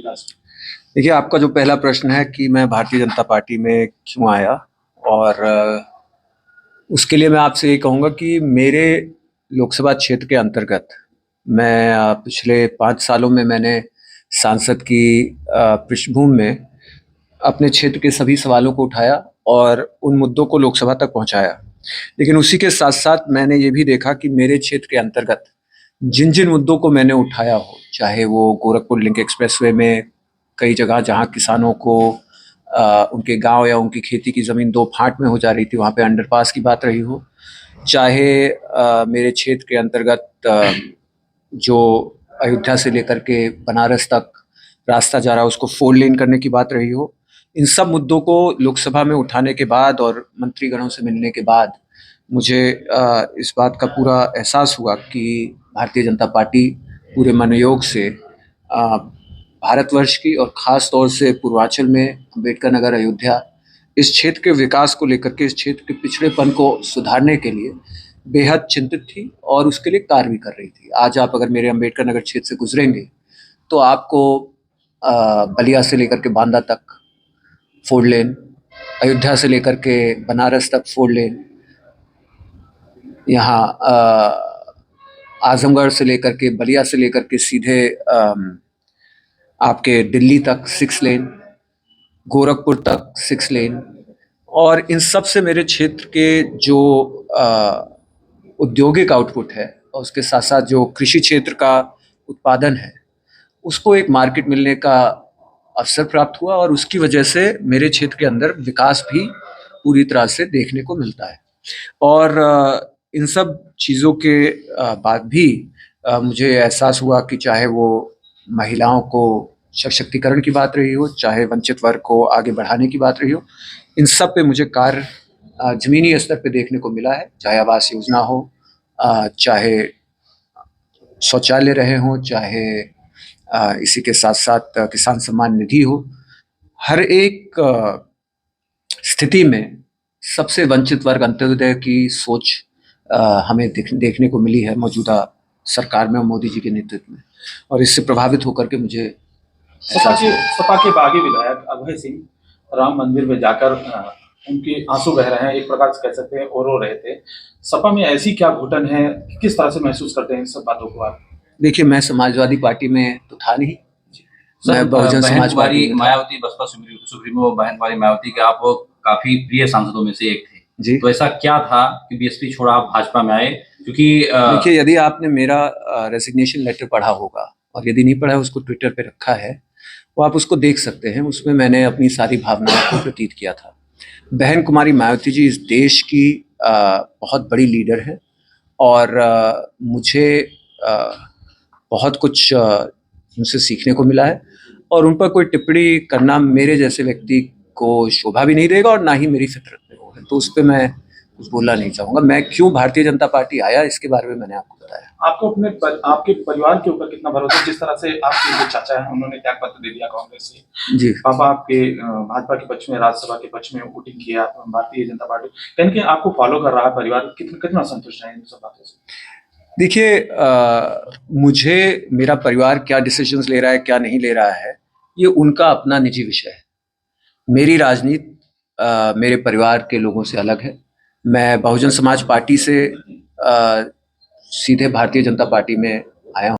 विकास में? देखिए, आपका जो पहला प्रश्न है कि मैं भारतीय जनता पार्टी में क्यों आया और उसके लिए मैं आपसे ये कहूँगा कि मेरे लोकसभा क्षेत्र के अंतर्गत मैं पिछले 5 सालों में मैंने सांसद की पृष्ठभूमि में अपने क्षेत्र के सभी सवालों को उठाया और उन मुद्दों को लोकसभा तक पहुँचाया। लेकिन उसी के साथ-साथ मैंने ये भी देखा कि मेरे क्षेत्र के अंतर्गत जिन-जिन मुद्दों को मैंने उठाया हो, चाहे वो गोरखपुर लिंक एक्सप्रेसवे में कई जगह जहाँ किसानों को उनके गाँव या उनकी खेती की ज़मीन 2 फाँट में हो जा रही थी, वहाँ पे अंडरपास की बात रही हो, चाहे मेरे क्षेत्र के अंतर्गत जो अयोध्या से लेकर के बनारस तक रास्ता जा रहा है उसको 4 लेन करने की बात रही हो। इन सब मुद्दों को लोकसभा में उठाने के बाद और मंत्रीगणों से मिलने के बाद मुझे इस बात का पूरा एहसास हुआ कि भारतीय जनता पार्टी पूरे मनोयोग से भारतवर्ष की और ख़ास तौर से पूर्वांचल में अम्बेडकर नगर अयोध्या इस क्षेत्र के विकास को लेकर के, इस क्षेत्र के पिछड़ेपन को सुधारने के लिए बेहद चिंतित थी और उसके लिए कार्य भी कर रही थी। आज आप अगर मेरे अम्बेडकर नगर क्षेत्र से गुजरेंगे तो आपको बलिया से लेकर के बांदा तक 4 लेन, अयोध्या से लेकर के बनारस तक 4 लेन, यहाँ आजमगढ़ से लेकर के बलिया से लेकर के सीधे आपके दिल्ली तक 6 लेन, गोरखपुर तक 6 लेन और इन सब से मेरे क्षेत्र के जो औद्योगिक आउटपुट है और उसके साथ साथ जो कृषि क्षेत्र का उत्पादन है उसको एक मार्केट मिलने का अवसर प्राप्त हुआ और उसकी वजह से मेरे क्षेत्र के अंदर विकास भी पूरी तरह से देखने को मिलता है। और इन सब चीज़ों के बाद भी मुझे एहसास हुआ कि चाहे वो महिलाओं को सशक्तिकरण की बात रही हो, चाहे वंचित वर्ग को आगे बढ़ाने की बात रही हो, इन सब पे मुझे कार्य ज़मीनी स्तर पे देखने को मिला है। चाहे आवास योजना हो, चाहे शौचालय रहे हों, चाहे इसी के साथ साथ किसान सम्मान निधि हो, हर एक स्थिति में सबसे वंचित वर्ग अंत्योदय की सोच हमें देखने को मिली है मौजूदा सरकार में और मोदी जी के नेतृत्व में, और इससे प्रभावित होकर के मुझे सपा के बागी विधायक अभय सिंह राम मंदिर में जाकर उनके आंसू बह रहे हैं, एक प्रकार से कह सकते हैं, और रो रहे थे। सपा में ऐसी क्या घुटन है, किस तरह से महसूस करते हैं इन सब बातों को आप? देखिए, मैं समाजवादी पार्टी में तो था नहीं, मैं बहुजन समाज पार्टी में था। मायावती बसपा सुप्रीमो बहन कुमारी मायावती के आप काफी प्रिय सांसदों में से एक थे जी। तो ऐसा क्या था कि बीएसपी छोड़ा आप भाजपा में आए? क्योंकि देखिए, यदि आपने मेरा रेजिग्नेशन लेटर पढ़ा होगा और यदि नहीं पढ़ा है, उसको ट्विटर पे रखा है, तो आप उसको देख सकते हैं। उसमें मैंने अपनी सारी भावनाओं को प्रतीत किया था। बहन कुमारी मायावती जी इस देश की बहुत बड़ी लीडर हैं और मुझे बहुत कुछ उनसे सीखने को मिला है और उन पर कोई टिप्पणी करना मेरे जैसे व्यक्ति को शोभा भी नहीं देगा और ना ही मेरी फितरत में वो है, तो उस पर मैं कुछ बोलना नहीं चाहूँगा। मैं क्यों भारतीय जनता पार्टी आया इसके बारे में मैंने आपको बताया। आपको आपके परिवार के ऊपर कितना भरोसा है? जिस तरह से आपके जो चाचा हैं उन्होंने त्याग पत्र दे दिया कांग्रेस से, जी। पापा आपके भाजपा के पक्ष में, राज्यसभा के पक्ष में वोटिंग किया भारतीय जनता पार्टी, कहीं कि आपको फॉलो कर रहा है परिवार, कितना संतुष्ट है इन सब बातों से? देखिए, मुझे मेरा परिवार क्या डिसीजंस ले रहा है, क्या नहीं ले रहा है, ये उनका अपना निजी विषय है। मेरी राजनीति मेरे परिवार के लोगों से अलग है। मैं बहुजन समाज पार्टी से सीधे भारतीय जनता पार्टी में आया हूँ।